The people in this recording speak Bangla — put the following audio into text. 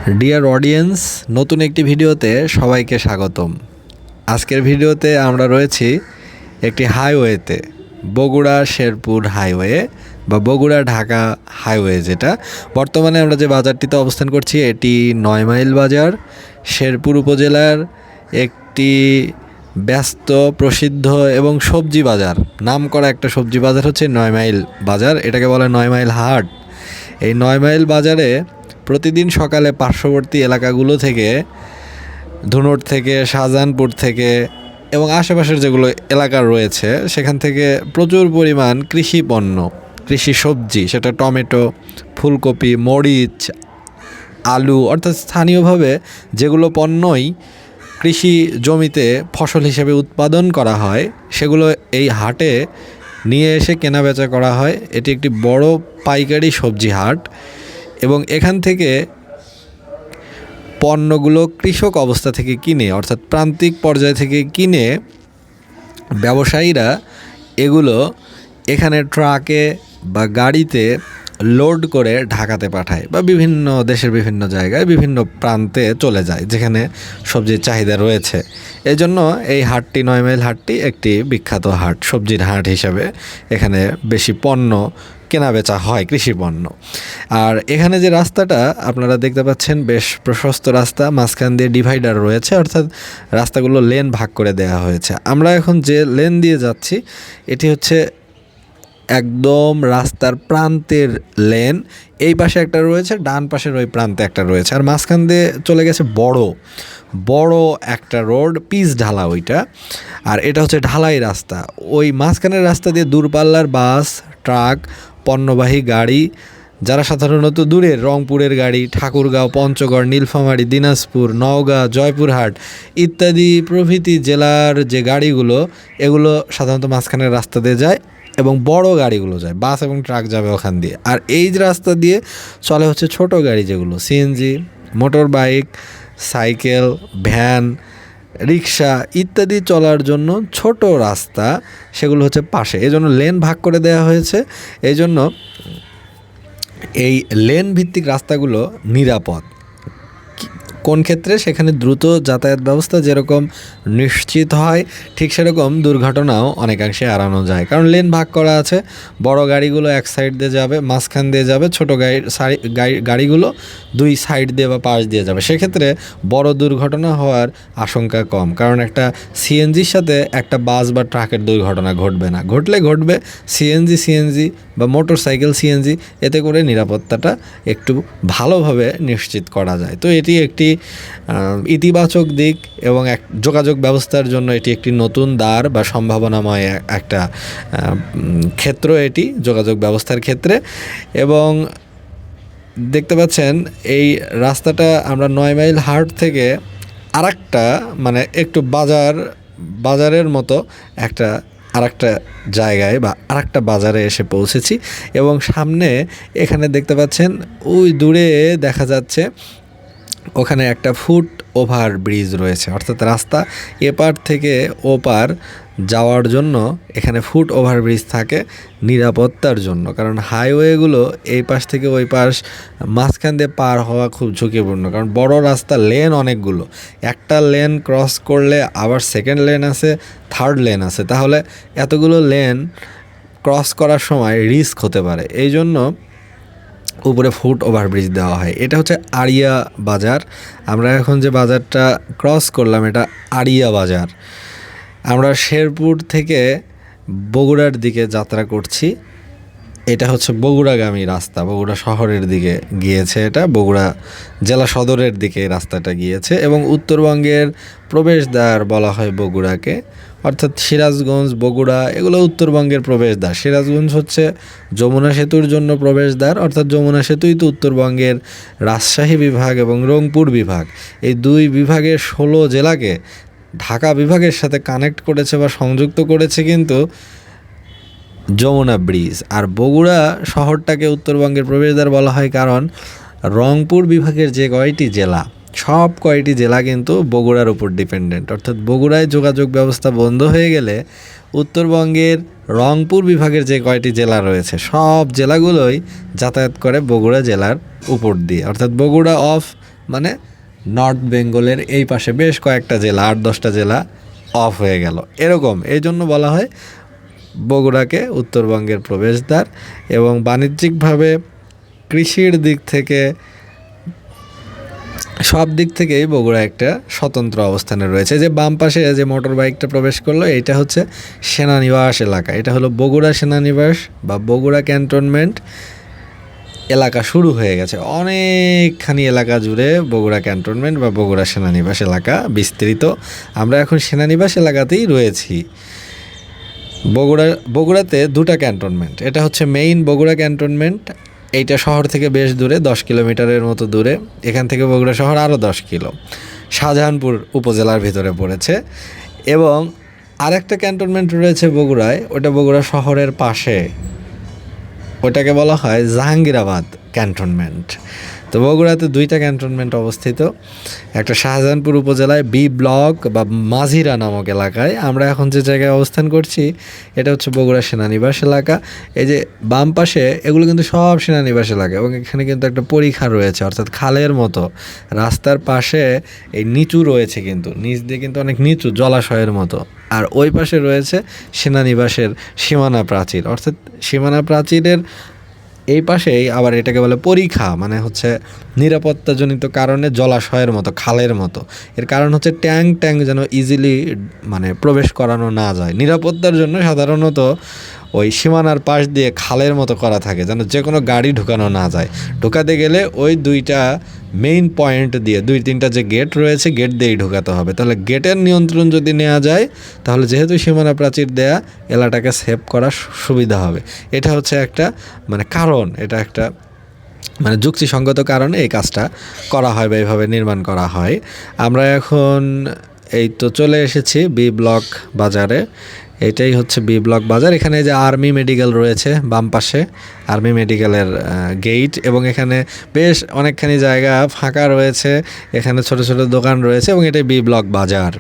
ডিয়ার অডিয়েন্স, নতুন একটি ভিডিওতে সবাইকে স্বাগতম। আজকের ভিডিওতে আমরা রয়েছি একটি হাইওয়েতে, বগুড়া শেরপুর হাইওয়ে বা বগুড়া ঢাকা হাইওয়ে, যেটা বর্তমানে আমরা যে বাজারটিতে অবস্থান করছি এটি 9 মাইল বাজার, শেরপুর উপজেলার একটি ব্যস্ত, প্রসিদ্ধ এবং সবজি বাজার। নামকরা একটা সবজি বাজার হচ্ছে 9 মাইল বাজার, এটাকে বলে 9 মাইল হাট। এই 9 মাইল বাজারে প্রতিদিন সকালে পার্শ্ববর্তী এলাকাগুলো থেকে, ধুনট থেকে, শাহজাহানপুর থেকে এবং আশেপাশের যেগুলো এলাকা রয়েছে সেখান থেকে প্রচুর পরিমাণ কৃষি পণ্য, কৃষি সবজি, সেটা টমেটো, ফুলকপি, মরিচ, আলু, অর্থাৎ স্থানীয়ভাবে যেগুলো পণ্যই কৃষি জমিতে ফসল হিসেবে উৎপাদন করা হয় সেগুলো এই হাটে নিয়ে এসে কেনাবেচা করা হয়। এটি একটি বড় পাইকারি সবজি হাট এবং এখান থেকে পণ্যগুলো কৃষক অবস্থা থেকে কিনে, অর্থাৎ প্রান্তিক পর্যায় থেকে কিনে ব্যবসায়ীরা এগুলো এখানে ট্রাকে বা গাড়িতে লোড করে ঢাকাতে পাঠায় বা বিভিন্ন দেশের বিভিন্ন জায়গায়, বিভিন্ন প্রান্তে চলে যায় যেখানে সবজির চাহিদা রয়েছে। এই জন্য এই হাটটি, 9 মাইল হাটটি একটি বিখ্যাত হাট, সবজির হাট হিসাবে। এখানে বেশি পণ্য কেনা বেচা হয়, কৃষি পণ্য। আর এখানে যে রাস্তাটা আপনারা দেখতে পাচ্ছেন, বেশ প্রশস্ত রাস্তা, মাঝখান দিয়ে ডিভাইডার রয়েছে, অর্থাৎ রাস্তাগুলো লেন ভাগ করে দেওয়া হয়েছে। আমরা এখন যে লেন দিয়ে যাচ্ছি এটি হচ্ছে একদম রাস্তার প্রান্তের লেন। এই পাশে একটা রয়েছে, ডান পাশের ওই প্রান্তে একটা রয়েছে, আর মাঝখান দিয়ে চলে গেছে বড় একটা রোড, পিচ ঢালা ওইটা। আর এটা হচ্ছে ঢালাই রাস্তা। ওই মাঝখানের রাস্তা দিয়ে দূরপাল্লার বাস, ট্রাক, পণ্যবাহী গাড়ি, যারা সাধারণত দূরের রংপুরের গাড়ি, ঠাকুরগাঁও, পঞ্চগড়, নীলফামারী, দিনাজপুর, নওগাঁ, জয়পুরহাট ইত্যাদি প্রভৃতি জেলার যে গাড়িগুলো, এগুলো সাধারণত মাঝখানের রাস্তা দিয়ে যায় এবং বড় গাড়িগুলো যায়, বাস এবং ট্রাক যাবে ওখান দিয়ে। আর এই যে রাস্তা দিয়ে চলে হচ্ছে ছোট গাড়ি, যেগুলো CNG, motorbike, cycle, van, rickshaw ইত্যাদি চলার জন্য ছোট রাস্তা, সেগুলো হচ্ছে পাশে। এই জন্য লেন ভাগ করে দেওয়া হয়েছে। এই জন্য এই লেন ভিত্তিক রাস্তাগুলো নিরাপদ। কোন ক্ষেত্রে? সেখানে দ্রুত যাতায়াত ব্যবস্থা যেরকম নিশ্চিত হয়, ঠিক সেরকম দুর্ঘটনাও অনেকাংশে এড়ানো যায়, কারণ লেন ভাগ করা আছে। বড় গাড়িগুলো এক সাইড দিয়ে যাবে, মাঝখান দিয়ে যাবে, ছোটো গাড়িগুলো দুই সাইড দিয়ে বা পাশ দিয়ে যাবে। সেক্ষেত্রে বড় দুর্ঘটনা হওয়ার আশঙ্কা কম, কারণ একটা সিএনজির সাথে একটা বাস বা ট্রাকের দুর্ঘটনা ঘটবে না, ঘটবে সিএনজি বা মোটর সাইকেল সিএনজি, এতে করে নিরাপত্তাটা একটু ভালোভাবে নিশ্চিত করা যায়। তো এটি একটি ইতিবাচক দিক এবং যোগাযোগ ব্যবস্থার জন্য এটি একটি নতুন দ্বার বা সম্ভাবনাময় একটা ক্ষেত্র, এটি যোগাযোগ ব্যবস্থার ক্ষেত্রে। এবং দেখতে পাচ্ছেন এই রাস্তাটা আমরা 9 মাইল হাট থেকে আরেকটা, মানে একটু বাজারের মতো আরেকটা জায়গায় বা আরেকটা বাজারে এসে পৌঁছেছি। এবং সামনে এখানে দেখতে পাচ্ছেন ওই দূরে দেখা যাচ্ছে ওখানে একটা ফুট ওভার ব্রিজ রয়েছে, অর্থাৎ রাস্তা এপার থেকে ওপার যাওয়ার জন্য এখানে ফুট ওভার ব্রিজ থাকে নিরাপত্তার জন্য। কারণ হাইওয়েগুলো এই পাশ থেকে ওই পাশ মাঝখান দিয়ে পার হওয়া খুব ঝুঁকিপূর্ণ, কারণ বড় রাস্তা, লেন অনেকগুলো, একটা লেন ক্রস করলে আবার সেকেন্ড লেন আছে, থার্ড লেন আছে, তাহলে এতগুলো লেন ক্রস করার সময় রিস্ক হতে পারে। এই জন্য উপরে ফুট ওভারব্রিজ দেওয়া হয়। এটা হচ্ছে আড়িয়া বাজার। আমরা এখন যে বাজারটা ক্রস করলাম এটা আড়িয়া বাজার। আমরা শেরপুর থেকে বগুড়ার দিকে যাত্রা করছি। এটা হচ্ছে বগুড়াগামী রাস্তা, বগুড়া শহরের দিকে গিয়েছে, এটা বগুড়া জেলা সদরের দিকে রাস্তাটা গিয়েছে। এবং উত্তরবঙ্গের প্রবেশদ্বার বলা হয় বগুড়াকে, অর্থাৎ সিরাজগঞ্জ, বগুড়া এগুলো উত্তরবঙ্গের প্রবেশদ্বার। সিরাজগঞ্জ হচ্ছে যমুনা সেতুর জন্য প্রবেশদ্বার, অর্থাৎ যমুনা সেতুই তো উত্তরবঙ্গের রাজশাহী বিভাগ এবং রংপুর বিভাগ, এই দুই বিভাগের 16 জেলাকে ঢাকা বিভাগের সাথে কানেক্ট করেছে বা সংযুক্ত করেছে কিন্তু যমুনা ব্রিজ। আর বগুড়া শহরটাকে উত্তরবঙ্গের প্রবেশদ্বার বলা হয়, কারণ রংপুর বিভাগের যে কয়টি জেলা, সব কয়টি জেলা কিন্তু বগুড়ার উপর ডিপেন্ডেন্ট, অর্থাৎ বগুড়ায় যোগাযোগ ব্যবস্থা বন্ধ হয়ে গেলে উত্তরবঙ্গের রংপুর বিভাগের যে কয়টি জেলা রয়েছে সব জেলাগুলোই যাতায়াত করে বগুড়া জেলার উপর দিয়ে, অর্থাৎ বগুড়া অফ মানে নর্থ বেঙ্গলের এই পাশে বেশ কয়েকটা জেলা, 8-10টা জেলা অফ হয়ে গেল। এরকম এই জন্য বলা হয় বগুড়াকে উত্তরবঙ্গের প্রবেশদ্বার। এবং বাণিজ্যিকভাবে, কৃষির দিক থেকে, সব দিক থেকেই বগুড়া একটা স্বতন্ত্র অবস্থানে রয়েছে। যে বাম পাশে যে মোটর বাইকটা প্রবেশ করলো, এটা হচ্ছে সেনানিবাস এলাকা। এটা হলো বগুড়া সেনানিবাস বা বগুড়া ক্যান্টনমেন্ট এলাকা শুরু হয়ে গেছে। অনেকখানি এলাকা জুড়ে বগুড়া ক্যান্টনমেন্ট বা বগুড়া সেনানিবাস এলাকা বিস্তৃত। আমরা এখন সেনানিবাস এলাকাতেই রয়েছি। বগুড়াতে 2টা ক্যান্টনমেন্ট। এটা হচ্ছে মেইন বগুড়া ক্যান্টনমেন্ট, এইটা শহর থেকে বেশ দূরে, 10 কিলোমিটারের মতো দূরে। এখান থেকে বগুড়া শহর আরও 10 কিলো, শাহজাহানপুর উপজেলার ভিতরে পড়েছে। এবং আরেকটা ক্যান্টনমেন্ট রয়েছে বগুড়ায়, ওটা বগুড়া শহরের পাশে, ওটাকে বলা হয় জাহাঙ্গীরাবাদ ক্যান্টনমেন্ট। তো বগুড়াতে 2টা ক্যান্টনমেন্ট অবস্থিত, একটা শাহজাহানপুর উপজেলায় বি ব্লক বা মাঝিরা নামক এলাকায়। আমরা এখন যে জায়গায় অবস্থান করছি এটা হচ্ছে বগুড়া সেনানিবাস এলাকা। এই যে বাম পাশে এগুলো কিন্তু সব সেনানিবাস এলাকা, এবং এখানে কিন্তু একটা পরিখা রয়েছে, অর্থাৎ খালের মতো রাস্তার পাশে এই নিচু রয়েছে, কিন্তু নিচ দিয়ে কিন্তু অনেক নিচু, জলাশয়ের মতো। আর ওই পাশে রয়েছে সেনানিবাসের সীমানা প্রাচীর, অর্থাৎ সীমানা প্রাচীরের এই পাশেই আবার এটাকে বলে পরিখা, মানে হচ্ছে নিরাপত্তাজনিত কারণে জলাশয়ের মতো, খালের মতো। এর কারণ হচ্ছে ট্যাঙ্ক যেন ইজিলি মানে প্রবেশ করানো না যায়। নিরাপত্তার জন্য সাধারণত ওই সীমানার পাশ দিয়ে খালের মতো করা থাকে, যেন যে কোনো গাড়ি ঢুকানো না যায়। ঢুকাতে গেলে ওই 2টা মেইন পয়েন্ট দিয়ে, 2-3টা যে গেট রয়েছে, গেট দিয়েই ঢুকাতে হবে। তাহলে গেটের নিয়ন্ত্রণ যদি নেওয়া যায়, তাহলে যেহেতু সীমানা প্রাচীর দেয়া, এলাকাটাকে সেভ করা সুবিধা হবে। এটা হচ্ছে একটা মানে কারণ, এটা একটা মানে যুক্তিসঙ্গত কারণে এই কাজটা করা হয় বা এইভাবে নির্মাণ করা হয়। আমরা এখন এই তো চলে এসেছি বি ব্লক বাজারে। এটাই হচ্ছে বি ব্লক বাজার। এখানে যে আর্মি মেডিকেল রয়েছে বাম পাশে, আর্মি মেডিকেলের গেট, এবং এখানে বেশ অনেকখানি জায়গা ফাঁকা রয়েছে, এখানে ছোট ছোট দোকান রয়েছে, এবং এটাই বি ব্লক বাজার।